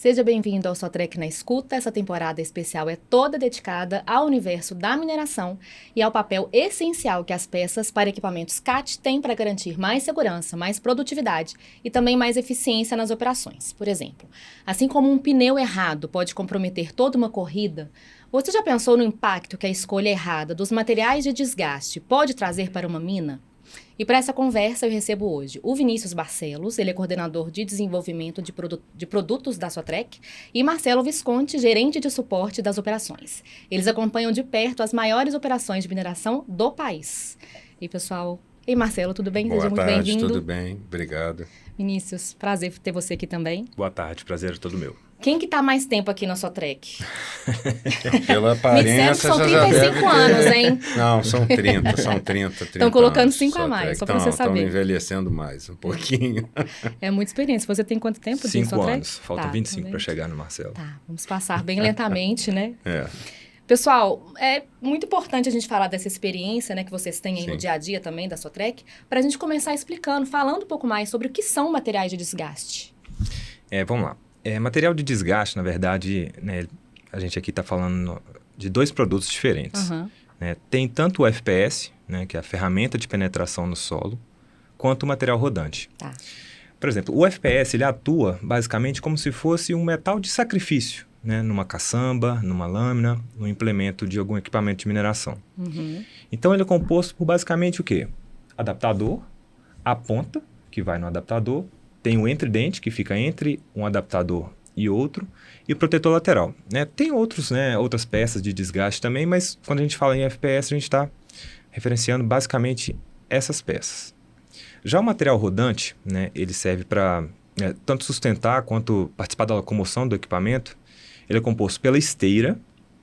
Seja bem-vindo ao Sotrec na Escuta. Essa temporada especial é toda dedicada ao universo da mineração e ao papel essencial que as peças para equipamentos CAT têm para garantir mais segurança, mais produtividade e também mais eficiência nas operações. Por exemplo, assim como um pneu errado pode comprometer toda uma corrida, você já pensou no impacto que a escolha errada dos materiais de desgaste pode trazer para uma mina? E para essa conversa eu recebo hoje o Vinícius Barcelos, ele é coordenador de desenvolvimento de produtos da Sotrec, e Marcelo Visconti, gerente de suporte das operações. Eles acompanham de perto as maiores operações de mineração do país. E pessoal, e Marcelo, tudo bem? Boa Seja muito tarde, bem-vindo. tudo bem? Obrigado. Vinícius, prazer ter você aqui também. Boa tarde, prazer é todo meu. Quem que tá mais tempo aqui na Sotrec? Pela aparência, Me disseram que são já 35 deve anos, ter... hein? Não, são 30 Estão colocando anos. 5 a mais, só para você saber. Estão envelhecendo mais, um pouquinho. É muita experiência. Você tem quanto tempo de 5 Sotrec? anos, faltam 25 para chegar no Marcelo. Tá, vamos passar bem lentamente, né? É. Pessoal, é muito importante a gente falar dessa experiência, né, que vocês têm aí no Sim. dia a dia também da Sotrec, para a gente começar explicando, falando um pouco mais sobre o que são materiais de desgaste. Vamos lá. Material de desgaste, na verdade, né, a gente aqui está falando de dois produtos diferentes. Uhum. Né? Tem tanto o FPS, né, que é a ferramenta de penetração no solo, quanto o material rodante. Tá. Por exemplo, o FPS ele atua basicamente como se fosse um metal de sacrifício, né, numa caçamba, numa lâmina, num implemento de algum equipamento de mineração. Uhum. Então, ele é composto por basicamente o quê? Adaptador, a ponta, que vai no adaptador, tem o entridente, que fica entre um adaptador e outro, e o protetor lateral. Né? Tem outras peças de desgaste também, mas quando a gente fala em FPS, a gente está referenciando basicamente essas peças. Já o material rodante, né, ele serve para tanto sustentar quanto participar da locomoção do equipamento. Ele é composto pela esteira,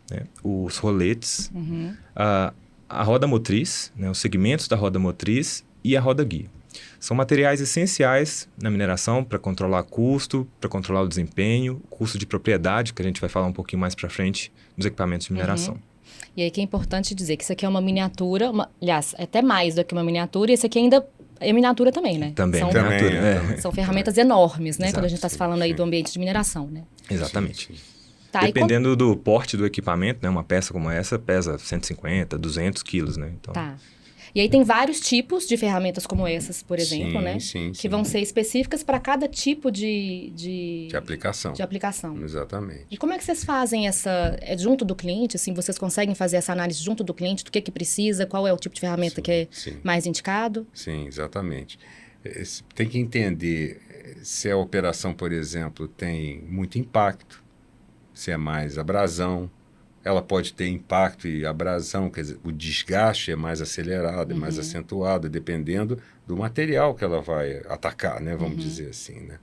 né, os roletes, Uhum. a roda motriz, né, os segmentos da roda motriz e a roda guia. São materiais essenciais na mineração para controlar custo, para controlar o desempenho, custo de propriedade, que a gente vai falar um pouquinho mais para frente dos equipamentos de mineração. Uhum. E aí que é importante dizer que isso aqui é uma miniatura, aliás, é até mais do que uma miniatura, e esse aqui ainda é miniatura também, né? Também, São, miniatura. são ferramentas enormes, né? Exato, quando a gente está falando aí do ambiente de mineração, né? Exatamente. Sim. Tá, Dependendo do porte do equipamento, né, uma peça como essa pesa 150, 200 quilos, né? Então, Tá. E aí tem vários tipos de ferramentas como essas, por exemplo, Sim, né? sim, Que sim. vão ser específicas para cada tipo de De aplicação. de aplicação. Exatamente. E como é que vocês fazem essa... É junto do cliente, assim? Vocês conseguem fazer essa análise junto do cliente? Do que precisa? Qual é o tipo de ferramenta Sim, que é sim. mais indicado? Sim, exatamente. Tem que entender se a operação, por exemplo, tem muito impacto, se é mais abrasão. Ela pode ter impacto e abrasão, quer dizer, o desgaste é mais acelerado, é mais acentuado, dependendo do material que ela vai atacar, né? Vamos dizer assim, né?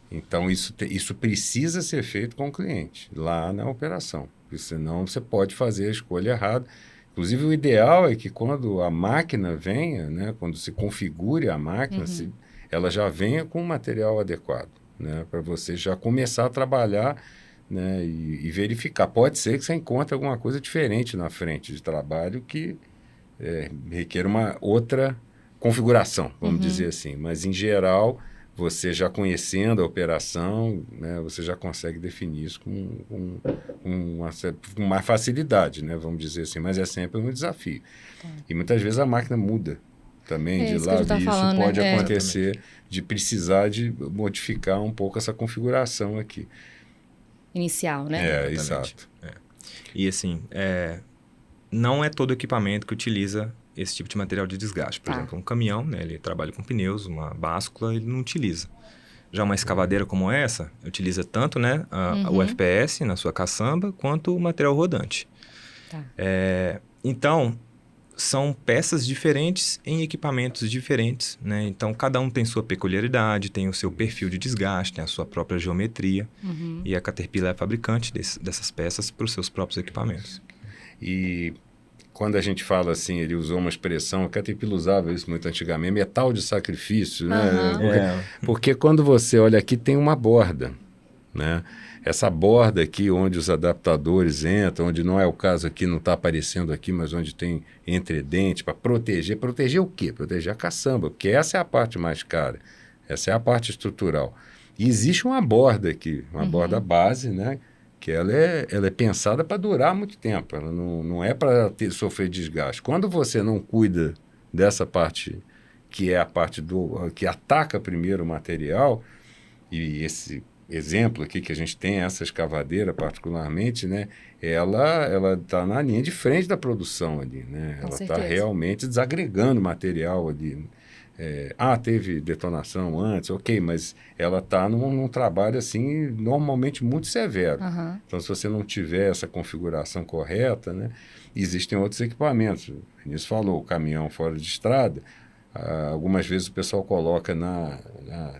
Então, isso precisa ser feito com o cliente, lá na operação, porque senão você pode fazer a escolha errada. Inclusive, o ideal é que quando a máquina venha, né? Quando se configure a máquina, ela já venha com o material adequado, né? Para você já começar a trabalhar, né, e verificar. Pode ser que você encontre alguma coisa diferente na frente de trabalho que requer uma outra configuração, vamos dizer assim. Mas, em geral, você já conhecendo a operação, né, você já consegue definir isso com mais facilidade, né, vamos dizer assim. Mas é sempre um desafio. E muitas vezes a máquina muda também de isso que a lado. gente tá E isso falando, pode né? acontecer de precisar de modificar um pouco essa configuração aqui. Inicial, né? Exatamente. Exato. E assim, não é todo equipamento que utiliza esse tipo de material de desgaste. Por Tá. exemplo, um caminhão, né, ele trabalha com pneus, uma báscula, ele não utiliza. Já uma escavadeira como essa, utiliza tanto, né, o FPS na sua caçamba, quanto o material rodante. Tá. Então, são peças diferentes em equipamentos diferentes, né? Então, cada um tem sua peculiaridade, tem o seu perfil de desgaste, tem a sua própria geometria. E a Caterpillar é fabricante dessas peças para os seus próprios equipamentos. E quando a gente fala assim, ele usou uma expressão, a Caterpillar usava isso muito antigamente, metal de sacrifício, né? Porque quando você olha aqui, tem uma borda, né? Essa borda aqui, onde os adaptadores entram, onde não é o caso aqui, não está aparecendo aqui, mas onde tem entredente para proteger. Proteger o quê? Proteger a caçamba, porque essa é a parte mais cara, essa é a parte estrutural. E existe uma borda aqui, uma borda base, né? Que ela é pensada para durar muito tempo, ela não é para sofrer desgaste. Quando você não cuida dessa parte, que é a parte que ataca primeiro o material, e esse exemplo aqui que a gente tem, essa escavadeira particularmente, né, ela está na linha de frente da produção ali, né? Com Ela está certeza. realmente desagregando material ali. Teve detonação antes, ok, mas ela está num trabalho assim normalmente muito severo. Aham. Então, se você não tiver essa configuração correta, né, existem outros equipamentos. O Vinícius falou, o caminhão fora de estrada. Algumas vezes o pessoal coloca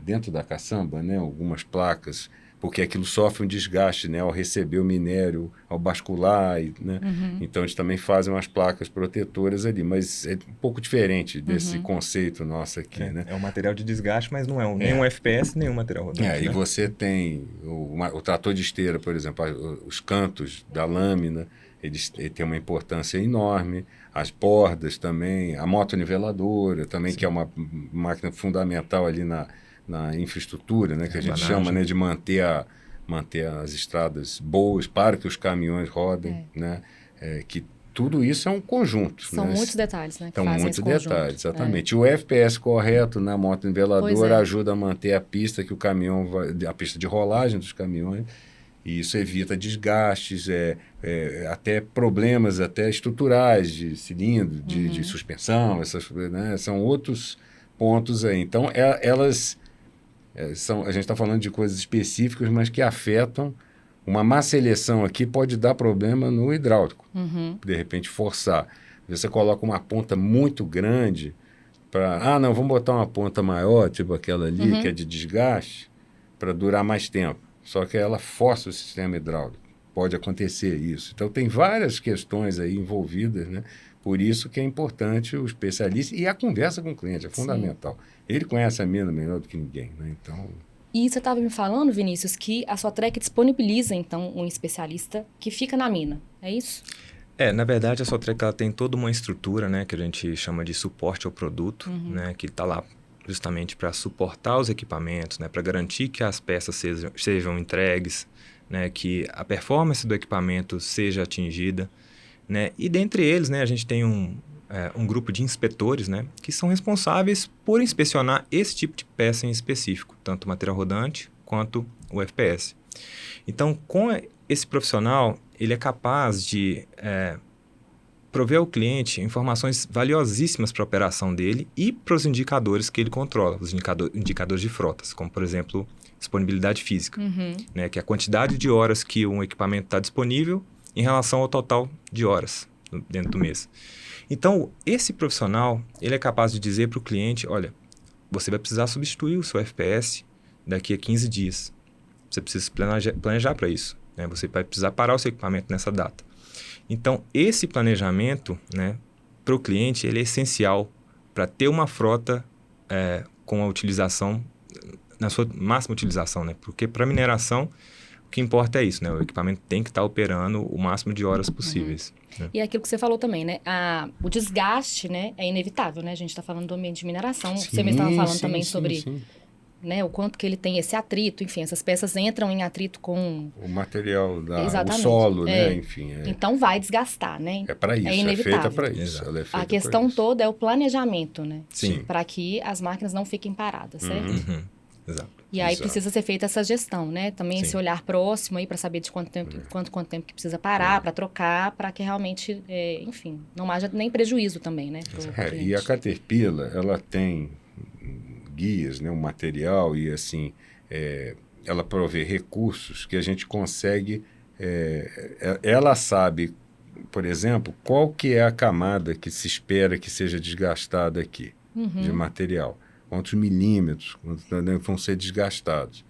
dentro da caçamba, né, algumas placas, porque aquilo sofre um desgaste, né, ao receber o minério, ao bascular, né? Então eles também fazem umas placas protetoras ali, mas é um pouco diferente desse conceito nosso aqui, né? É um material de desgaste, mas não é nem um FPS, nem um material rodante. E né? você tem o trator de esteira, por exemplo, os cantos da lâmina, ele tem uma importância enorme, as bordas também, a motoriveladora também, que é uma máquina fundamental ali na infraestrutura, né, que a gente chama, né, de manter as estradas boas para que os caminhões rodem, né, que tudo isso é um conjunto. São né? muitos detalhes, né? Que São fazem muitos esse conjunto. detalhes, exatamente. O FPS correto na Pois moto-niveladora é. ajuda a manter a pista que o caminhão a pista de rolagem dos caminhões, e isso evita desgastes, até problemas até estruturais de cilindro, de suspensão, né? São outros pontos aí. Então, elas a gente está falando de coisas específicas, mas que afetam. Uma má seleção aqui pode dar problema no hidráulico, de repente forçar. Você coloca uma ponta muito grande para... não, vamos botar uma ponta maior, tipo aquela ali, que é de desgaste, para durar mais tempo. Só que ela força o sistema hidráulico. Pode acontecer isso. Então, tem várias questões aí envolvidas, né? Por isso que é importante o especialista e a conversa com o cliente, é fundamental. Ele conhece a mina melhor do que ninguém, né? Então... E você estava me falando, Vinícius, que a Sotrec disponibiliza, então, um especialista que fica na mina. É isso? Na verdade, a Sotrec ela tem toda uma estrutura, né, que a gente chama de suporte ao produto, né, que está lá justamente para suportar os equipamentos, né, para garantir que as peças sejam entregues, né, que a performance do equipamento seja atingida, né, e dentre eles, né, a gente tem um grupo de inspetores, né, que são responsáveis por inspecionar esse tipo de peça em específico, tanto o material rodante quanto o FPS. Então, com esse profissional, ele é capaz de prover ao cliente informações valiosíssimas para a operação dele e para os indicadores que ele controla, os indicadores de frotas, como, por exemplo, disponibilidade física, né, que é a quantidade de horas que um equipamento está disponível em relação ao total de horas dentro do mês. Então, esse profissional, ele é capaz de dizer para o cliente, olha, você vai precisar substituir o seu FPS daqui a 15 dias. Você precisa planejar para isso. Né? Você vai precisar parar o seu equipamento nessa data. Então, esse planejamento, né, para o cliente, ele é essencial para ter uma frota com a utilização, na sua máxima utilização. Né? Porque para mineração, o que importa é isso, né? O equipamento tem que estar operando o máximo de horas possíveis. Né? E é aquilo que você falou também, né? O desgaste, né, é inevitável, né? A gente está falando do ambiente de mineração. Você me estava falando também sobre né, o quanto que ele tem esse atrito, enfim, essas peças entram em atrito com... O material, o Exatamente. solo, né? Enfim. Então vai desgastar, né? É para isso, é inevitável. feita para isso. Ela é feita a questão toda é o planejamento, né? Sim. Para que as máquinas não fiquem paradas, certo? Exato. E aí precisa ser feita essa gestão, né? Também esse olhar próximo aí para saber de quanto tempo que precisa parar, para trocar, para que realmente, enfim, não haja nem prejuízo também, né? E a Caterpillar, ela tem guias, né, um material e assim, ela provê recursos que a gente consegue, ela sabe, por exemplo, qual que é a camada que se espera que seja desgastada aqui de material. Quantos milímetros vão ser desgastados.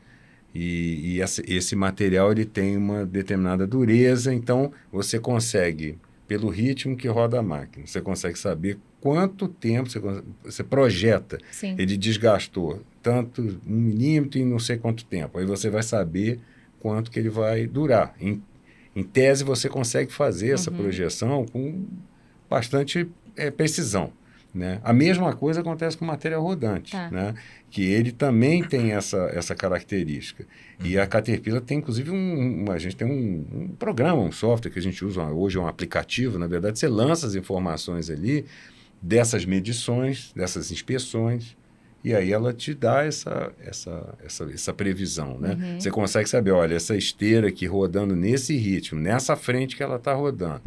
E esse material ele tem uma determinada dureza, então você consegue, pelo ritmo que roda a máquina, você consegue saber quanto tempo você projeta. Sim. Ele desgastou tanto 1 milímetro em não sei quanto tempo. Aí você vai saber quanto que ele vai durar. Em tese, você consegue fazer essa projeção com bastante precisão. né? A mesma coisa acontece com o material rodante, Tá. né? Que ele também tem essa característica. E a Caterpillar tem, inclusive, a gente tem um programa, um software que a gente usa hoje, é um aplicativo, na verdade, você lança as informações ali dessas medições, dessas inspeções, e aí ela te dá essa previsão, né? Uhum. Você consegue saber, olha, essa esteira aqui rodando nesse ritmo, nessa frente que ela está rodando.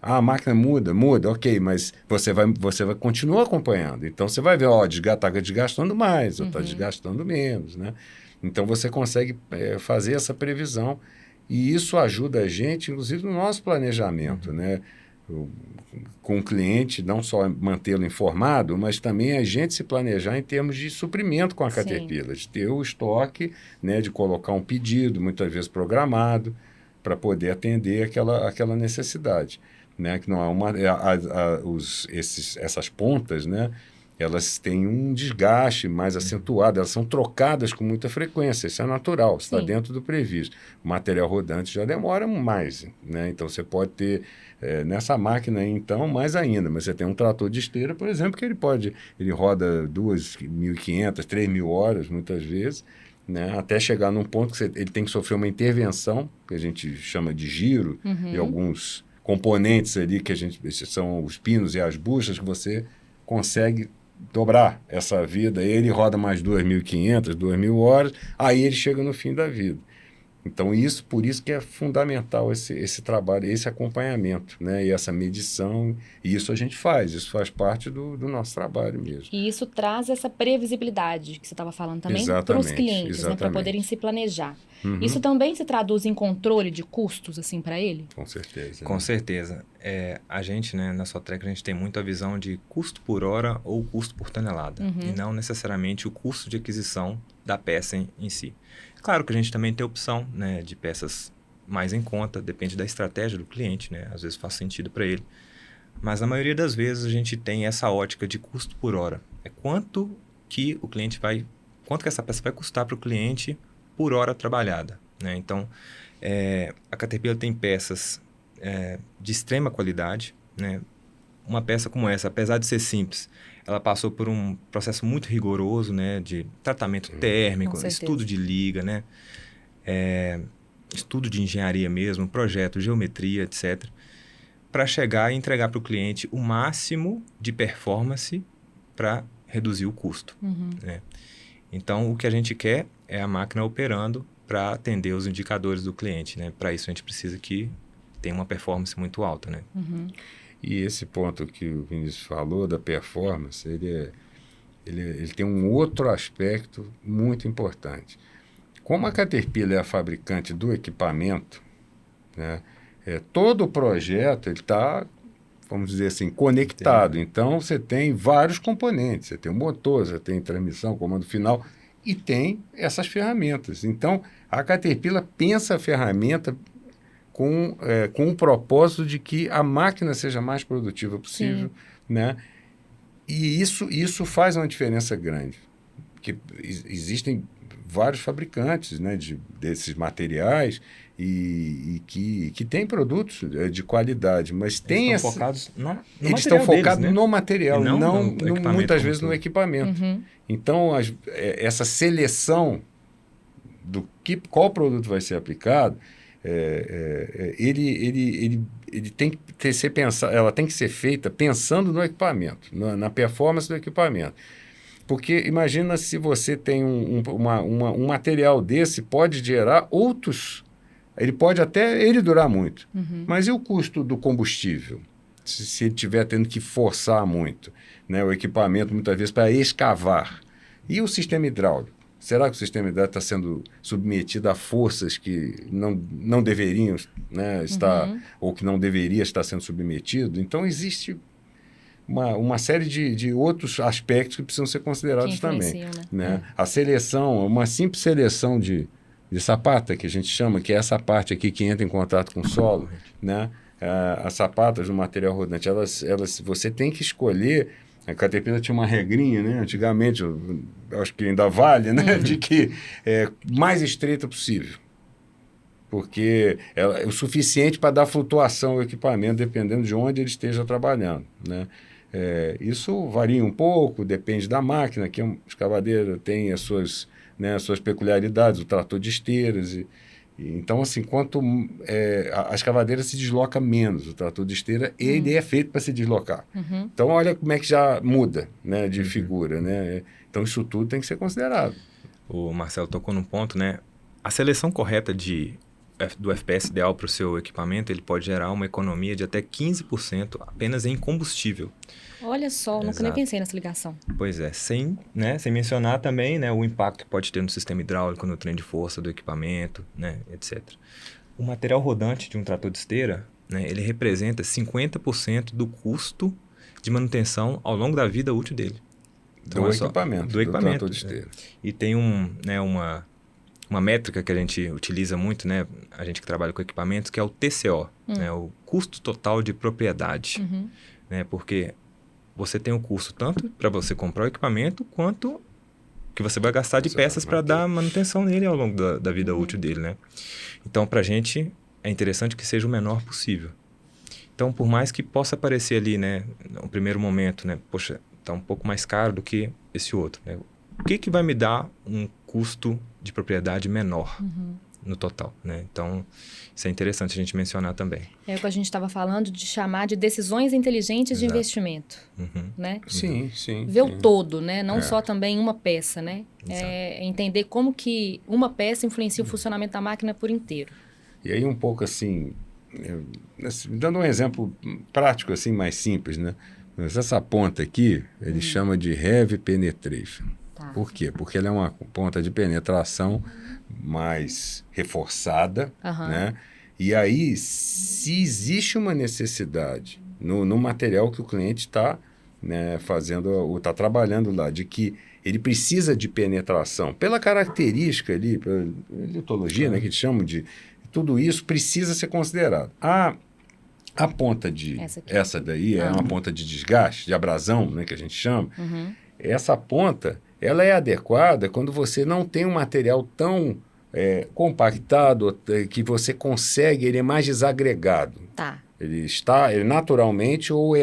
Ah, a máquina muda, ok, mas você vai continuar acompanhando. Então, você vai ver, ó, está desgastando mais, ou está desgastando menos, né? Então, você consegue fazer essa previsão e isso ajuda a gente, inclusive, no nosso planejamento, né? Com o cliente, não só mantê-lo informado, mas também a gente se planejar em termos de suprimento com a Caterpillar, de ter o estoque, né, de colocar um pedido, muitas vezes programado, para poder atender aquela necessidade. Né, que não é essas pontas, né, elas têm um desgaste mais acentuado, elas são trocadas com muita frequência, isso é natural, está dentro do previsto. O material rodante já demora mais, né, então você pode ter, nessa máquina aí, então, mais ainda, mas você tem um trator de esteira, por exemplo, que ele roda 2.500, 3.000 horas, muitas vezes, né, até chegar num ponto que ele tem que sofrer uma intervenção, que a gente chama de giro, e alguns componentes ali são os pinos e as buchas que você consegue dobrar essa vida. Ele roda mais 2.500, 2.000 horas, aí ele chega no fim da vida. Então, por isso que é fundamental esse trabalho, esse acompanhamento, né? E essa medição, e isso a gente faz, isso faz parte do nosso trabalho mesmo. E isso traz essa previsibilidade que você estava falando também para os clientes, né? Para poderem se planejar. Isso também se traduz em controle de custos, assim, para ele? Com certeza. Com certeza. A gente, né, na Sotrec, a gente tem muito a visão de custo por hora ou custo por tonelada, e não necessariamente o custo de aquisição da peça em si. Claro que a gente também tem a opção, né, de peças mais em conta, depende da estratégia do cliente, né? Às vezes faz sentido para ele. Mas na maioria das vezes a gente tem essa ótica de custo por hora. É quanto que essa peça vai custar para o cliente por hora trabalhada, né? Então, a Caterpillar tem peças de extrema qualidade, né? Uma peça como essa, apesar de ser simples, ela passou por um processo muito rigoroso, né, de tratamento térmico, estudo de liga, né, estudo de engenharia mesmo, projeto, geometria, etc., para chegar e entregar para o cliente o máximo de performance para reduzir o custo. Né? Então, o que a gente quer é a máquina operando para atender os indicadores do cliente. Né? Para isso, a gente precisa que tenha uma performance muito alta. Né? E esse ponto que o Vinícius falou da performance, ele tem um outro aspecto muito importante. Como a Caterpillar é a fabricante do equipamento, né, todo o projeto está, vamos dizer assim, conectado. Então, você tem vários componentes. Você tem o motor, você tem transmissão, comando final, e tem essas ferramentas. Então, a Caterpillar pensa a ferramenta com o propósito de que a máquina seja mais produtiva possível, né? E isso faz uma diferença grande, porque existem vários fabricantes, né, desses materiais e que têm produtos de qualidade, mas tem eles estão focados eles estão focados deles, né? no material, não muitas vezes no equipamento. Então, essa seleção qual produto vai ser aplicado, ele tem que ser pensado, ela tem que ser feita pensando no equipamento, na performance do equipamento. Porque imagina se você tem um material desse, pode gerar outros, ele pode até durar muito, mas e o custo do combustível? Se ele estiver tendo que forçar muito, né, o equipamento, muitas vezes, para escavar. E o sistema hidráulico? Será que o sistema hidráulico está sendo submetido a forças que não deveriam, né, estar, ou que não deveria estar sendo submetido? Então, existe uma série de outros aspectos que precisam ser considerados também. Né? A seleção, uma simples seleção de sapata, que a gente chama, que é essa parte aqui que entra em contato com o solo, né? As sapatas do material rodante, você tem que escolher. A Caterpillar tinha uma regrinha, né? Antigamente, eu acho que ainda vale, né? De que mais estreita possível. Porque é o suficiente para dar flutuação ao equipamento, dependendo de onde ele esteja trabalhando, né? Isso varia um pouco, depende da máquina, que a escavadeira tem as suas peculiaridades, o trator de esteiras. Então, assim, a escavadeira se desloca menos, o trator de esteira, ele é feito para se deslocar. Então, olha como é que já muda, né, de figura, né? Então, isso tudo tem que ser considerado. O Marcelo tocou num ponto, né? A seleção correta do FPS ideal para o seu equipamento, ele pode gerar uma economia de até 15% apenas em combustível. Olha só, nunca nem pensei nessa ligação. Pois é, sem mencionar também, né, o impacto que pode ter no sistema hidráulico, no trem de força do equipamento, né, etc. O material rodante de um trator de esteira, né, ele representa 50% do custo de manutenção ao longo da vida útil dele. Então, Do equipamento, do trator de esteira. E tem uma métrica que a gente utiliza muito, né, a gente que trabalha com equipamentos, que é o TCO, né, o custo total de propriedade, né, porque você tem o custo tanto para você comprar o equipamento, quanto que você vai gastar de peças para dar manutenção nele ao longo da vida útil dele, né? Então, para a gente, é interessante que seja o menor possível. Então, por mais que possa parecer ali, né, no primeiro momento, né, poxa, está um pouco mais caro do que esse outro, né? O que vai me dar um custo de propriedade menor no total, né? Então, isso é interessante a gente mencionar também. É o que a gente estava falando de chamar de decisões inteligentes de investimento, né? Sim, sim. Ver o todo, né? Não só também uma peça, né? Entender como que uma peça influencia o funcionamento da máquina por inteiro. E aí um pouco assim, dando um exemplo prático assim, mais simples, né? Essa ponta aqui, ele chama de heavy penetration. Tá. Por quê? Porque ela é uma ponta de penetração mais reforçada, né? E aí, se existe uma necessidade no material que o cliente está, né, está trabalhando lá, de que ele precisa de penetração, pela característica ali, pela litologia, né, que eles chamam de... Tudo isso precisa ser considerado. A ponta essa daí é uma ponta de desgaste, de abrasão, né, que a gente chama. Essa ponta, ela é adequada quando você não tem um material tão compactado, que você consegue, ele é mais desagregado. Tá. Ele naturalmente ou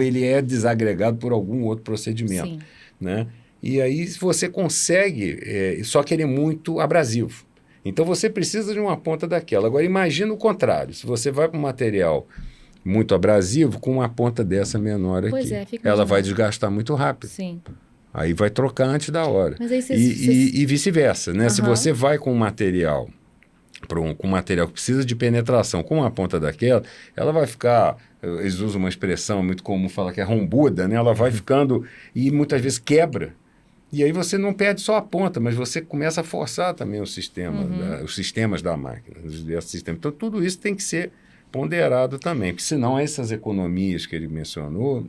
ele é desagregado por algum outro procedimento. Sim. Né? E aí você consegue, só que ele é muito abrasivo. Então você precisa de uma ponta daquela. Agora imagina o contrário, se você vai para um material muito abrasivo com uma ponta dessa menor aqui. Pois fica ela vai desgastar muito rápido. Sim. Aí vai trocar antes da hora. Mas aí e vice-versa, né? Se você vai com um material, com um material que precisa de penetração com uma ponta daquela, ela vai ficar, eles usam uma expressão muito comum, fala que é rombuda, né? Ela vai ficando e muitas vezes quebra. E aí você não perde só a ponta, mas você começa a forçar também os sistemas da máquina, desse sistema. Então tudo isso tem que ser ponderado também, porque senão essas economias que ele mencionou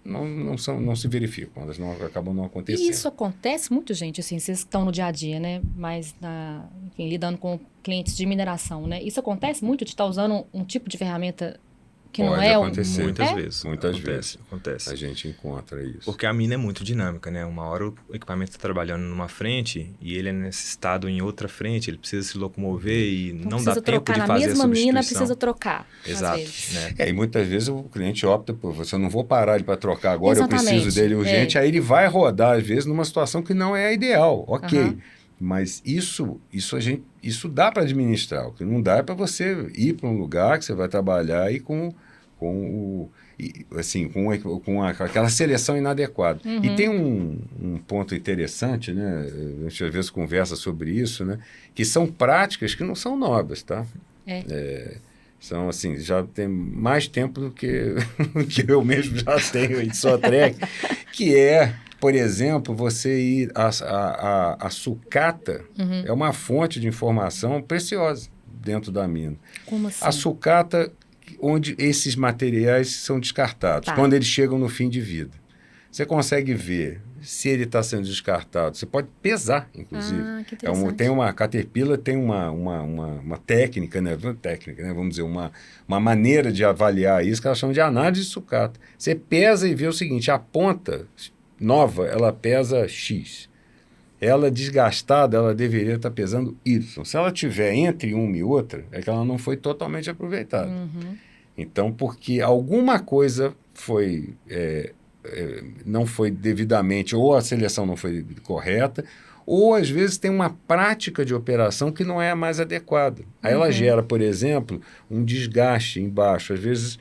não se verificam, elas acabam não acontecendo. E isso acontece muito, gente, assim, vocês estão no dia a dia, né? Mas, enfim, lidando com clientes de mineração, né? Isso acontece muito de estar usando um tipo de ferramenta que Pode não é acontecer. Muitas vezes. Muitas vezes. Acontece. A gente encontra isso. Porque a mina é muito dinâmica, né? Uma hora o equipamento está trabalhando numa frente e ele é necessitado em outra frente, ele precisa se locomover e então não dá tempo de fazer a substituição. Na mesma mina precisa trocar. Exato. Às vezes. Né? E muitas vezes o cliente opta por, você não vou parar ele para trocar agora, Exatamente. eu preciso dele urgente, aí ele vai rodar, às vezes, numa situação que não é a ideal. Ok. Mas isso dá para administrar. O que não dá é para você ir para um lugar que você vai trabalhar e com aquela seleção inadequada. E tem um ponto interessante, né? A gente às vezes conversa sobre isso, né? Que são práticas que não são novas, tá? São assim, já tem mais tempo do que eu mesmo já tenho em Sotrec, que é, por exemplo, você ir a sucata é uma fonte de informação preciosa dentro da mina. Como assim? A sucata, onde esses materiais são descartados, quando eles chegam no fim de vida. Você consegue ver se ele está sendo descartado. Você pode pesar, inclusive. Que interessante. A Caterpillar tem uma técnica, né? Vamos dizer, uma maneira de avaliar isso, que ela chama de análise de sucata. Você pesa e vê o seguinte, a ponta nova, ela pesa X. Ela desgastada, ela deveria estar pesando Y. Se ela tiver entre uma e outra, é que ela não foi totalmente aproveitada. Então, porque alguma coisa não foi devidamente, ou a seleção não foi correta, ou às vezes tem uma prática de operação que não é a mais adequada. Aí ela gera, por exemplo, um desgaste embaixo. Às vezes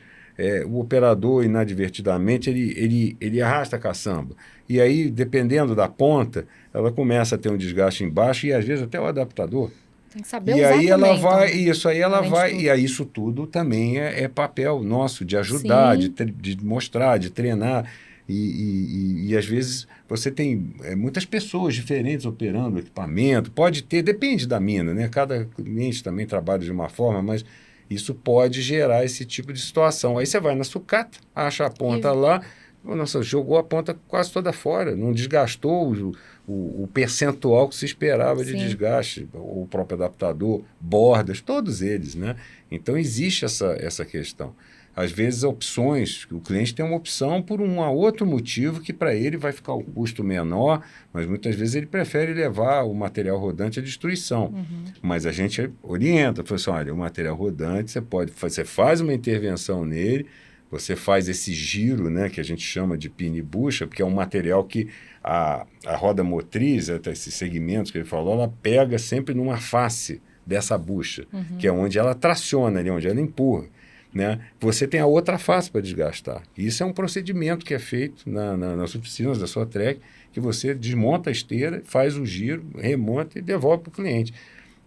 o operador, inadvertidamente, ele arrasta a caçamba. E aí, dependendo da ponta, ela começa a ter um desgaste embaixo e às vezes até o adaptador. Tem que saber E usar aí ela também, vai, então, isso aí ela além de vai, tudo. e aí isso tudo também é papel nosso, de ajudar, Sim. de mostrar, de treinar. E às vezes você tem muitas pessoas diferentes operando o equipamento, pode ter, depende da mina, né? Cada cliente também trabalha de uma forma, mas isso pode gerar esse tipo de situação. Aí você vai na sucata, acha a ponta lá, nossa, jogou a ponta quase toda fora, não desgastou o percentual que se esperava de Sim. desgaste, o próprio adaptador, bordas, todos eles, né? Então existe essa questão. Às vezes opções, o cliente tem uma opção por um outro motivo que para ele vai ficar o custo menor, mas muitas vezes ele prefere levar o material rodante à destruição. Mas a gente orienta, fala assim, olha, o material rodante, você faz uma intervenção nele, você faz esse giro, né, que a gente chama de pina e bucha, porque é um material que a roda motriz, esses segmentos que ele falou, ela pega sempre numa face dessa bucha, que é onde ela traciona, ali, onde ela empurra. Né? Você tem a outra face para desgastar. Isso é um procedimento que é feito nas oficinas da sua Trek, que você desmonta a esteira, faz o giro, remonta e devolve para o cliente.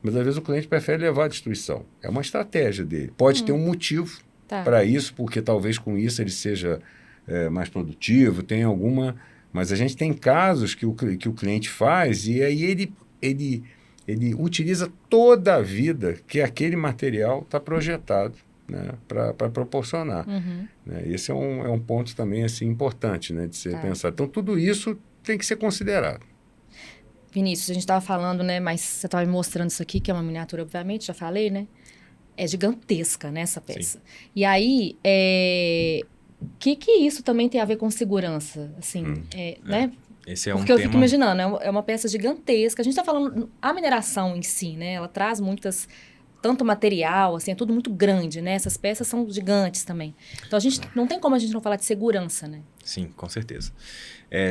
Mas às vezes o cliente prefere levar à destruição. É uma estratégia dele. Pode ter um motivo para isso, porque talvez com isso ele seja mais produtivo, tem alguma... Mas a gente tem casos que o cliente faz e aí ele utiliza toda a vida que aquele material está projetado, né, para proporcionar. Né? Esse é um ponto também assim, importante, né, de ser pensado. Então, tudo isso tem que ser considerado. Vinícius, a gente estava falando, né, mas você estava me mostrando isso aqui, que é uma miniatura, obviamente, já falei, né? É gigantesca, né, essa peça. Sim. E aí, que isso também tem a ver com segurança? Assim, né? Esse é porque um eu fico imaginando, é uma peça gigantesca. A gente está falando, a mineração em si, né? Ela traz tanto material, assim, é tudo muito grande, né? Essas peças são gigantes também. Então, não tem como a gente não falar de segurança, né? Sim, com certeza.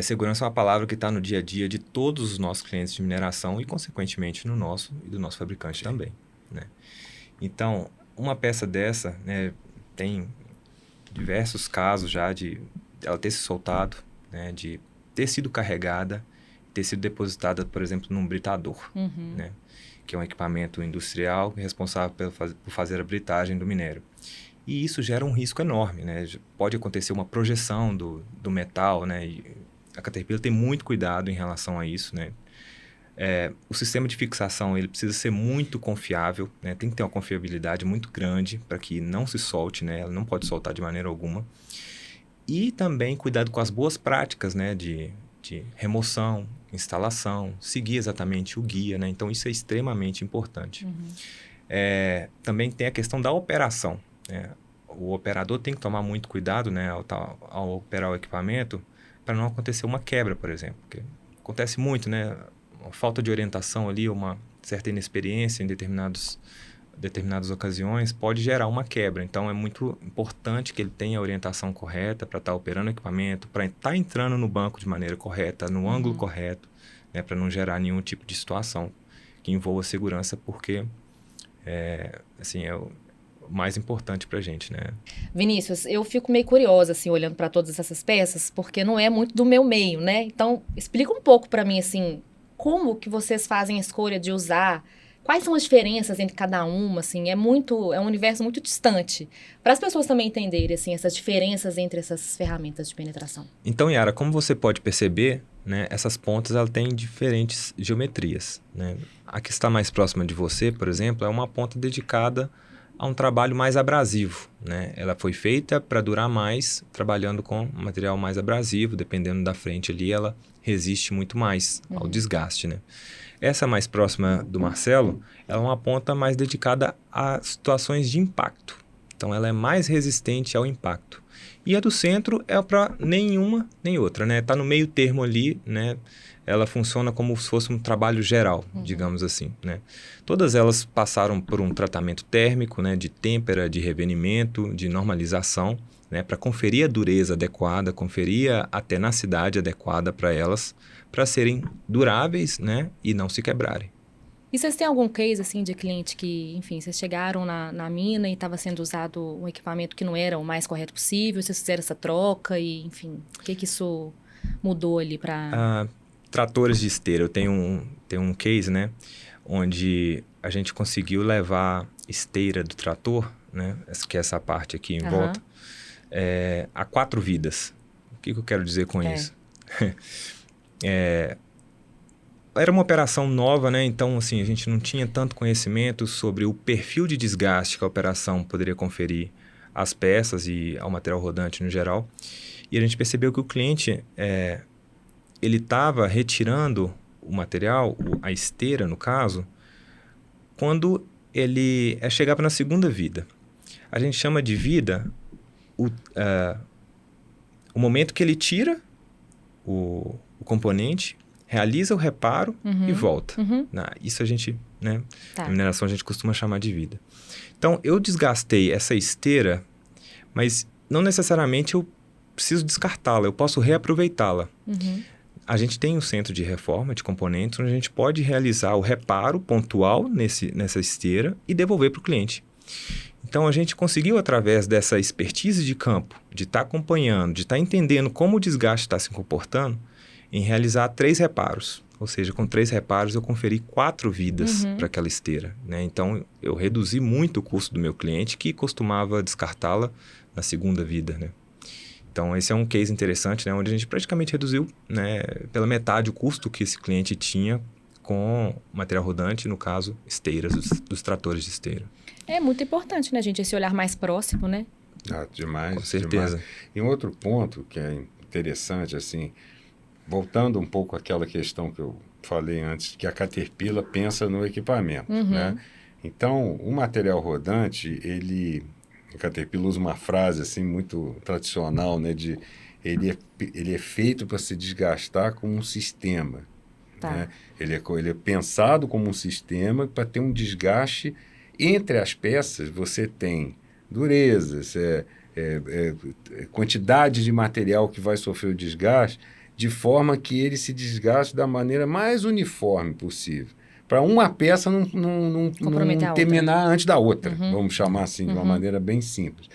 Segurança é uma palavra que está no dia a dia de todos os nossos clientes de mineração e, consequentemente, no nosso e do nosso fabricante também, né? Então, uma peça dessa, né, tem diversos casos já de ela ter se soltado, né, de ter sido carregada, ter sido depositada, por exemplo, num britador, né? Que é um equipamento industrial responsável por fazer a britagem do minério. E isso gera um risco enorme, né? Pode acontecer uma projeção do metal, né? E a Caterpillar tem muito cuidado em relação a isso, né? O sistema de fixação ele precisa ser muito confiável, né? Tem que ter uma confiabilidade muito grande para que não se solte, né? Ela não pode soltar de maneira alguma. E também cuidado com as boas práticas, né? De remoção, instalação, seguir exatamente o guia, né? Então, isso é extremamente importante. Também tem a questão da operação, né? O operador tem que tomar muito cuidado, né? Ao operar o equipamento para não acontecer uma quebra, por exemplo. Porque acontece muito, né? Uma falta de orientação ali, uma certa inexperiência em determinadas ocasiões pode gerar uma quebra. Então, é muito importante que ele tenha a orientação correta para estar operando o equipamento, para estar entrando no banco de maneira correta, no ângulo correto, né, para não gerar nenhum tipo de situação que envolva segurança, porque é o mais importante para a gente, né? Vinícius, eu fico meio curiosa, assim, olhando para todas essas peças, porque não é muito do meu meio, né? Então, explica um pouco para mim, assim, como que vocês fazem a escolha de usar. Quais são as diferenças entre cada uma, assim? É um universo muito distante. Para as pessoas também entenderem, assim, essas diferenças entre essas ferramentas de penetração. Então, Yara, como você pode perceber, né, essas pontas elas têm diferentes geometrias, né? A que está mais próxima de você, por exemplo, é uma ponta dedicada a um trabalho mais abrasivo, né? Ela foi feita para durar mais, trabalhando com material mais abrasivo, dependendo da frente ali, ela resiste muito mais ao desgaste, né? Essa mais próxima do Marcelo, ela é uma ponta mais dedicada a situações de impacto. Então, ela é mais resistente ao impacto. E a do centro é para nenhuma nem outra, né? Está no meio termo ali, né? Ela funciona como se fosse um trabalho geral, digamos assim, né? Todas elas passaram por um tratamento térmico, né? De têmpera, de revenimento, de normalização, né, para conferir a dureza adequada, conferir a tenacidade adequada para elas, para serem duráveis, né, e não se quebrarem. E vocês têm algum case, assim, de cliente que, enfim, vocês chegaram na mina e estava sendo usado um equipamento que não era o mais correto possível, vocês fizeram essa troca e, enfim, o que isso mudou ali para... Tratores de esteira, eu tenho um case, né, onde a gente conseguiu levar esteira do trator, né, que é essa parte aqui em volta, a 4 vidas. O que eu quero dizer com isso? Era uma operação nova, né? Então, assim, a gente não tinha tanto conhecimento sobre o perfil de desgaste que a operação poderia conferir às peças e ao material rodante no geral. E a gente percebeu que o cliente, ele estava retirando o material, a esteira, no caso, quando ele chegava na segunda vida. A gente chama de vida o momento que ele tira o componente, realiza o reparo e volta. Isso a gente, né, na mineração a gente costuma chamar de vida. Então, eu desgastei essa esteira, mas não necessariamente eu preciso descartá-la, eu posso reaproveitá-la. A gente tem um centro de reforma de componentes onde a gente pode realizar o reparo pontual nessa esteira e devolver para o cliente. Então, a gente conseguiu, através dessa expertise de campo, de estar acompanhando, de estar entendendo como o desgaste está se comportando, em realizar 3 reparos. Ou seja, com 3 reparos eu conferi 4 vidas para aquela esteira, né? Então, eu reduzi muito o custo do meu cliente, que costumava descartá-la na segunda vida, né? Então, esse é um case interessante, né? Onde a gente praticamente reduziu, né, pela metade o custo que esse cliente tinha com material rodante, no caso, esteiras, dos tratores de esteira. É muito importante, né, gente? Esse olhar mais próximo, né? Demais. Com certeza. Demais. E um outro ponto que é interessante, assim... Voltando um pouco àquela questão que eu falei antes, que a Caterpillar pensa no equipamento, né? Então, o material rodante, a Caterpillar usa uma frase assim muito tradicional, né? Ele é feito para se desgastar como um sistema. Né? Ele é pensado como um sistema para ter um desgaste entre as peças. Você tem durezas, quantidade de material que vai sofrer o desgaste, de forma que ele se desgaste da maneira mais uniforme possível. Para uma peça não terminar antes da outra, vamos chamar assim, de uma maneira bem simples.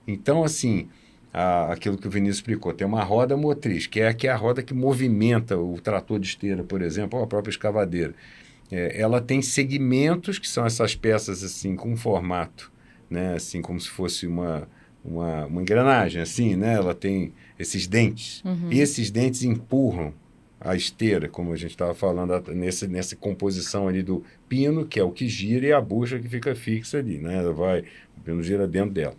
Então, assim, aquilo que o Vinícius explicou, tem uma roda motriz, que é a roda que movimenta o trator de esteira, por exemplo, ou a própria escavadeira. Ela tem segmentos, que são essas peças assim, com formato, né, assim, como se fosse uma engrenagem, assim, né? Ela tem esses dentes. E esses dentes empurram a esteira, como a gente estava falando, nessa composição ali do pino, que é o que gira, e a bucha que fica fixa ali, né? O pino gira dentro dela.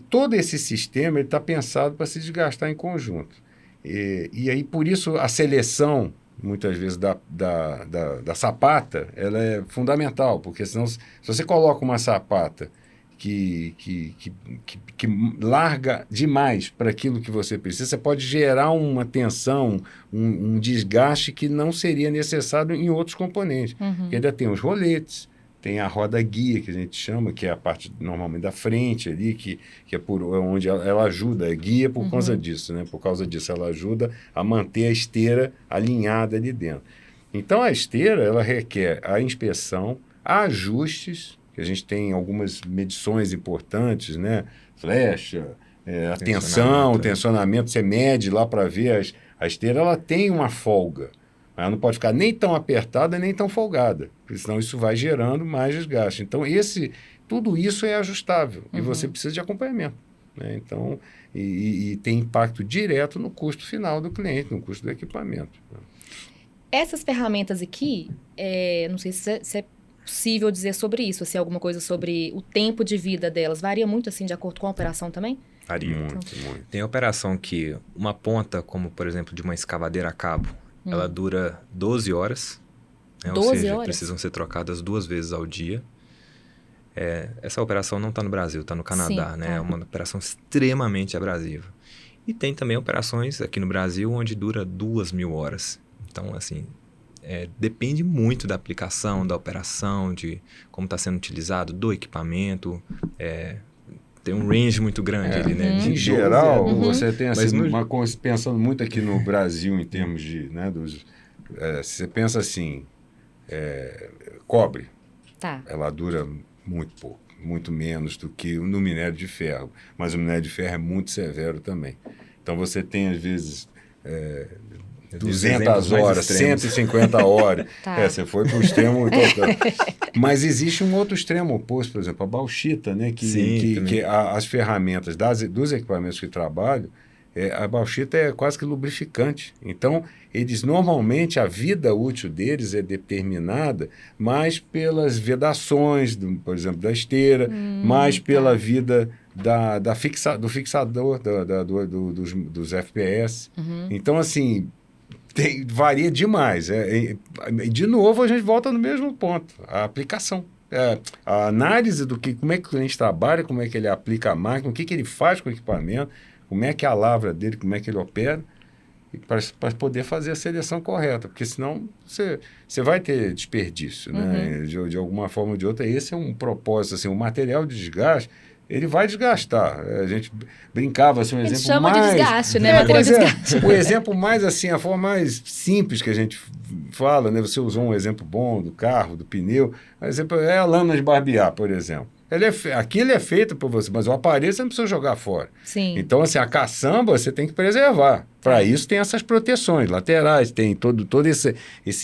Todo esse sistema está pensado para se desgastar em conjunto. E aí, por isso, a seleção, muitas vezes, da sapata, ela é fundamental, porque senão, se você coloca uma sapata que larga demais para aquilo que você precisa, você pode gerar uma tensão, um desgaste que não seria necessário em outros componentes. Porque ainda tem os roletes, tem a roda guia, que a gente chama, que é a parte normalmente da frente ali, que é onde ela ajuda, é guia por causa disso, né? Por causa disso, ela ajuda a manter a esteira alinhada ali dentro. Então, a esteira, ela requer a inspeção, ajustes, que a gente tem algumas medições importantes, né? Flecha, a tensão, o tensionamento, você mede lá para ver a esteira, ela tem uma folga. Ela não pode ficar nem tão apertada, nem tão folgada, porque senão isso vai gerando mais desgaste. Então, tudo isso é ajustável e você precisa de acompanhamento. Né? Então, e tem impacto direto no custo final do cliente, no custo do equipamento. Essas ferramentas aqui, não sei se é possível dizer sobre isso, se é alguma coisa sobre o tempo de vida delas. Varia muito, assim, de acordo com a operação também? Varia muito. Tem operação que uma ponta, como, por exemplo, de uma escavadeira a cabo, ela dura 12 horas. Né? 12 ou seja, horas? Precisam ser trocadas 2 vezes ao dia. Essa operação não está no Brasil, está no Canadá. Sim, né? É uma operação extremamente abrasiva. E tem também operações aqui no Brasil onde dura 2.000 horas. Então, assim, depende muito da aplicação, da operação, de como está sendo utilizado, do equipamento. tem um range muito grande ali, né? Em geral, Uhum. você tem assim, Mas no- uma coisa, pensando muito aqui no Brasil em termos de, né, você pensa assim, cobre, Tá. ela dura muito pouco, muito menos do que no minério de ferro, mas o minério de ferro é muito severo também. Então você tem às vezes Eu dei os exemplos 200 mais horas, extremos. 150 horas. Tá. Você foi para o extremo. Mas existe um outro extremo oposto, por exemplo, a bauxita, né? Sim, também. As ferramentas dos equipamentos que trabalho, a bauxita é quase que lubrificante. Então, eles normalmente, a vida útil deles é determinada mais pelas vedações, por exemplo, da esteira, mais pela vida do fixador dos FPS. Então, assim, varia demais. De novo, a gente volta no mesmo ponto, a aplicação. A análise como é que o cliente trabalha, como é que ele aplica a máquina, o que ele faz com o equipamento, como é que é a lavra dele, como é que ele opera, para poder fazer a seleção correta, porque senão você vai ter desperdício, né? De alguma forma ou de outra. Esse é um propósito, assim, o material de desgaste, ele vai desgastar. A gente brincava, assim, um exemplo chama mais... de desgaste, né? Material de desgaste. O exemplo mais, assim, a forma mais simples que a gente fala, né? Você usou um exemplo bom do carro, do pneu. Por exemplo, é a lâmina de barbear, por exemplo. Aquilo é feito por você, mas o aparelho você não precisa jogar fora. Sim. Então, assim, a caçamba você tem que preservar. Para isso tem essas proteções laterais, tem todo esse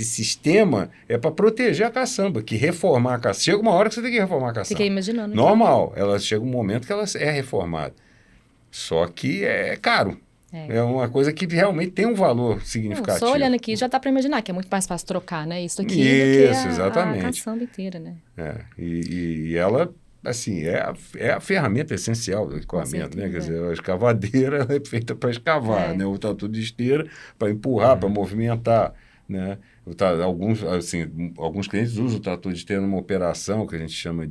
sistema para proteger a caçamba, que reformar a caçamba. Chega uma hora que você tem que reformar a caçamba. Fiquei imaginando. Normal, chega um momento que ela é reformada. Só que é caro. É uma coisa que realmente tem um valor significativo. Só olhando aqui, já dá para imaginar que é muito mais fácil trocar, né? Isso aqui do que exatamente. a caçamba inteira, né? E ela, assim, é a ferramenta essencial do equipamento, né? Quer dizer, a escavadeira é feita para escavar, né? O tatu de esteira para empurrar, para movimentar, né? Alguns clientes usam o tatu de esteira numa operação que a gente chama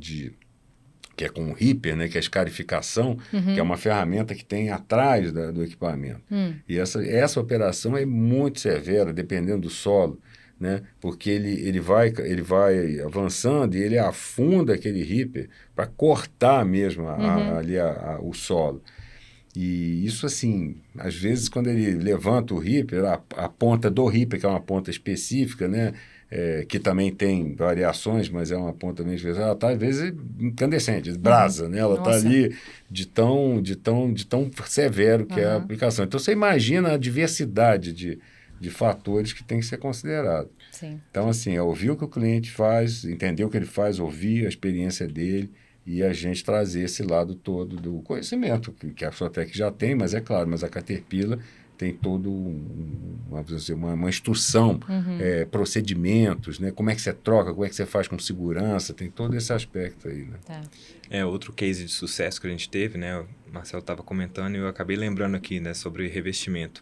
que é com o Reaper, né, que é a escarificação, que é uma ferramenta que tem atrás do equipamento. E essa operação é muito severa, dependendo do solo, né, porque ele vai avançando e ele afunda aquele Reaper para cortar mesmo ali o solo. E isso, assim, às vezes, quando ele levanta o Reaper, a ponta do Reaper, que é uma ponta específica, né, que também tem variações, mas é uma ponta bem especial, ela está, às vezes, incandescente, brasa, né? Ela está ali de tão severo que é a aplicação. Então, você imagina a diversidade de fatores que tem que ser considerado. Sim. Então, assim, é ouvir o que o cliente faz, entender o que ele faz, ouvir a experiência dele e a gente trazer esse lado todo do conhecimento, que a Sotrec já tem, mas é claro, mas a Caterpillar tem todo uma instrução, procedimentos, né? Como é que você troca, como é que você faz com segurança, tem todo esse aspecto aí, né? Tá. Outro case de sucesso que a gente teve, né? O Marcelo estava comentando e eu acabei lembrando aqui, né, sobre revestimento.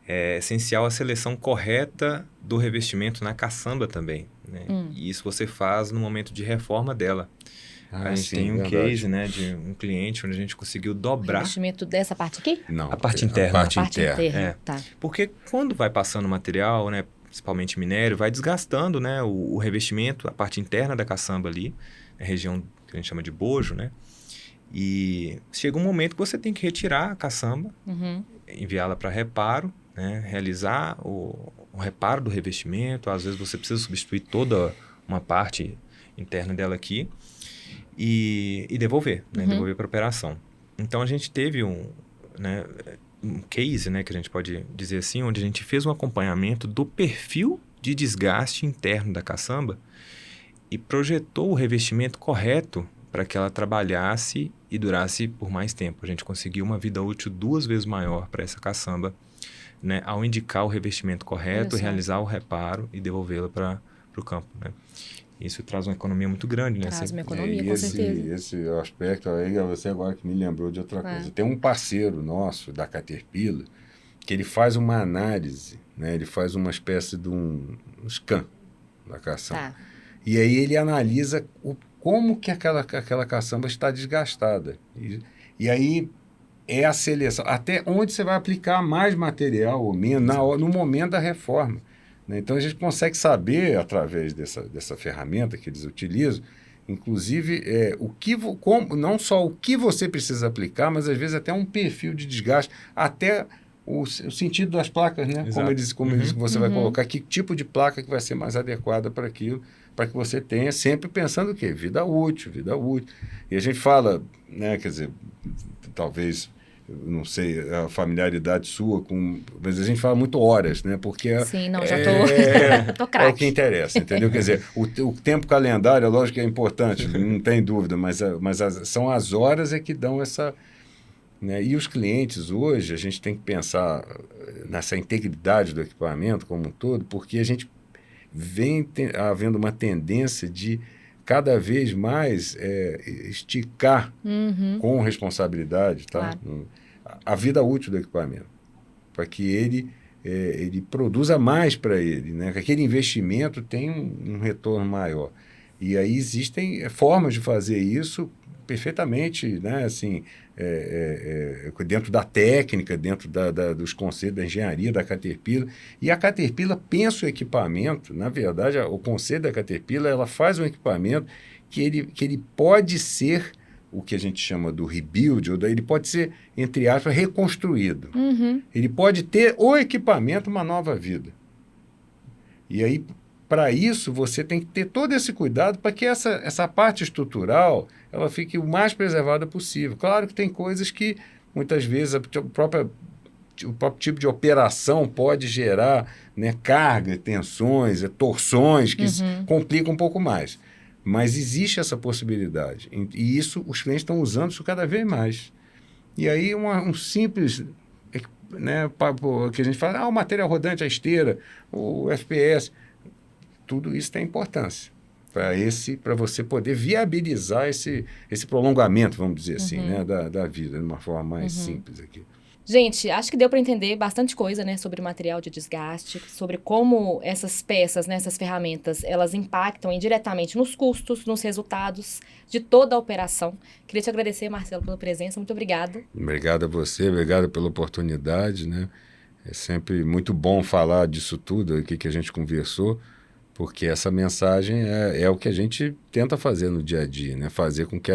É essencial a seleção correta do revestimento na caçamba também, né? E isso você faz no momento de reforma dela. A gente tem um case, né, de um cliente onde a gente conseguiu dobrar... O revestimento dessa parte aqui? Não, a parte interna. A parte interna. Tá. Porque quando vai passando material, né, principalmente minério, vai desgastando, né, o revestimento, a parte interna da caçamba ali, a região que a gente chama de bojo, né? E chega um momento que você tem que retirar a caçamba, enviá-la para reparo, né, realizar o reparo do revestimento. Às vezes você precisa substituir toda uma parte interna dela aqui e devolver, né, devolver para a operação. Então, a gente teve um case, né, que a gente pode dizer assim, onde a gente fez um acompanhamento do perfil de desgaste interno da caçamba e projetou o revestimento correto para que ela trabalhasse e durasse por mais tempo. A gente conseguiu uma vida útil 2 vezes maior para essa caçamba, né, ao indicar o revestimento correto, realizar o reparo e devolvê-la para o campo, né? Isso traz uma economia muito grande, né? Traz uma economia, com certeza. Esse aspecto aí, você agora que me lembrou de outra coisa. Tem um parceiro nosso, da Caterpillar, que ele faz uma análise, né? Ele faz uma espécie de um scan da caçamba. Tá. E aí ele analisa como que aquela caçamba está desgastada. E aí é a seleção, até onde você vai aplicar mais material ou menos no momento da reforma. Então, a gente consegue saber, através dessa ferramenta que eles utilizam, Inclusive, não só o que você precisa aplicar, mas às vezes até um perfil de desgaste, até o sentido das placas, né? Exato. Como ele disse que você vai Uhum. colocar, que tipo de placa que vai ser mais adequada para aquilo, para que você tenha sempre pensando o quê? Vida útil, vida útil. E a gente fala, né, quer dizer, talvez, eu não sei, a familiaridade sua com... Mas a gente fala muito horas, né? Porque Sim, não, já tô, tô é o que craque. interessa, entendeu? Quer dizer, o tempo calendário, é lógico que é importante, não tem dúvida, mas são as horas é que dão essa... Né? E os clientes hoje, a gente tem que pensar nessa integridade do equipamento como um todo, porque a gente vem havendo uma tendência de cada vez mais esticar Uhum, com responsabilidade, tá? claro. A vida útil do equipamento, para que ele produza mais para ele, né? Que aquele investimento tenha um retorno maior. E aí existem formas de fazer isso perfeitamente, né? Assim, dentro da técnica, dentro dos conceitos da engenharia, da Caterpillar. E a Caterpillar pensa o equipamento, na verdade, o conceito da Caterpillar, ela faz um equipamento que ele pode ser o que a gente chama do rebuild, ele pode ser, entre aspas, reconstruído. Uhum. Ele pode ter o equipamento uma nova vida. E aí, para isso, você tem que ter todo esse cuidado para que essa parte estrutural ela fique o mais preservada possível. Claro que tem coisas que, muitas vezes, o próprio tipo de operação pode gerar, né, carga, tensões, torções que complicam um pouco mais. Mas existe essa possibilidade. E isso, os clientes estão usando isso cada vez mais. E aí, um simples, né, que a gente fala, o material rodante, a esteira, o FPS, tudo isso tem importância para você poder viabilizar esse prolongamento, vamos dizer assim, né, da vida, de uma forma mais simples aqui. Gente, acho que deu para entender bastante coisa, né, sobre material de desgaste, sobre como essas peças, né, essas ferramentas, elas impactam indiretamente nos custos, nos resultados de toda a operação. Queria te agradecer, Marcelo, pela presença. Muito obrigada. Obrigado a você, obrigado pela oportunidade, né? É sempre muito bom falar disso tudo aqui que a gente conversou, porque essa mensagem é o que a gente tenta fazer no dia a dia, né? Fazer com que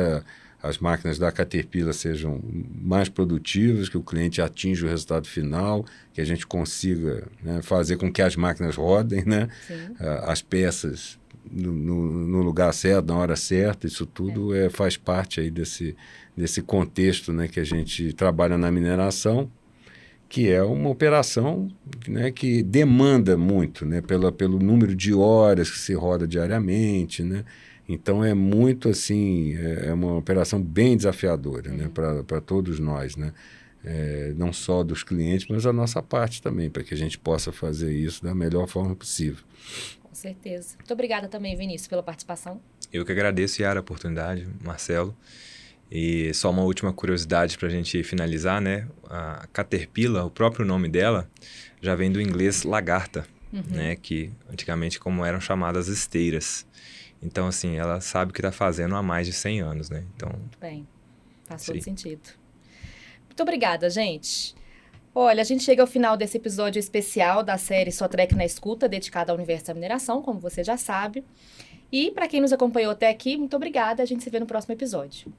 as máquinas da Caterpillar sejam mais produtivas, que o cliente atinja o resultado final, que a gente consiga, né, fazer com que as máquinas rodem, né? As peças no lugar certo, na hora certa, isso tudo faz parte aí desse contexto, né, que a gente trabalha na mineração, que é uma operação, né, que demanda muito, né, pelo número de horas que se roda diariamente, né? Então é muito assim, é uma operação bem desafiadora, né, para todos nós, né? Não só dos clientes, mas a nossa parte também, para que a gente possa fazer isso da melhor forma possível. Com certeza. Muito obrigada também, Vinícius, pela participação. Eu que agradeço, Yara, a oportunidade, Marcelo. E só uma última curiosidade para a gente finalizar, né? A Caterpillar, o próprio nome dela, já vem do inglês lagarta, né? Que antigamente como eram chamadas esteiras. Então, assim, ela sabe o que está fazendo há mais de 100 anos, né? Então, Muito bem. Faz todo sim. sentido. Muito obrigada, gente. Olha, a gente chega ao final desse episódio especial da série Sotrec na Escuta, dedicada ao universo da mineração, como você já sabe. E para quem nos acompanhou até aqui, muito obrigada. A gente se vê no próximo episódio.